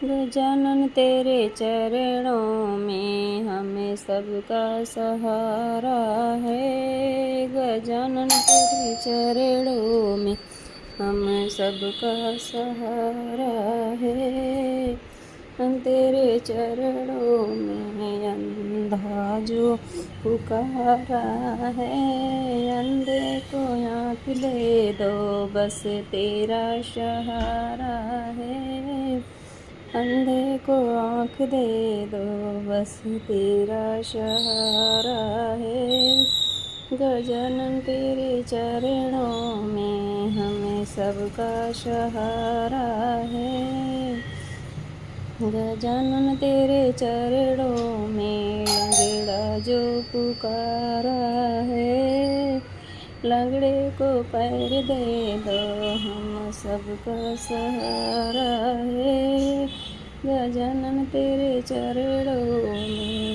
गजानन तेरे चरणों में हमें सबका सहारा है। गजानन तेरे चरणों में हम सबका सहारा है। तेरे चरणों में अंधा जो पुकारा है, अंधे को आँख दे दो बस तेरा सहारा है। अंधे को आँख दे दो बस तेरा सहारा है। गजानन तेरे चरणों में हमें सबका सहारा है। गजानन तेरे चरणों में लंगड़ा जो पुकारा है, लंगड़े को पैर दे दो हम सबका सहारा है। गजानन तेरे चरणों में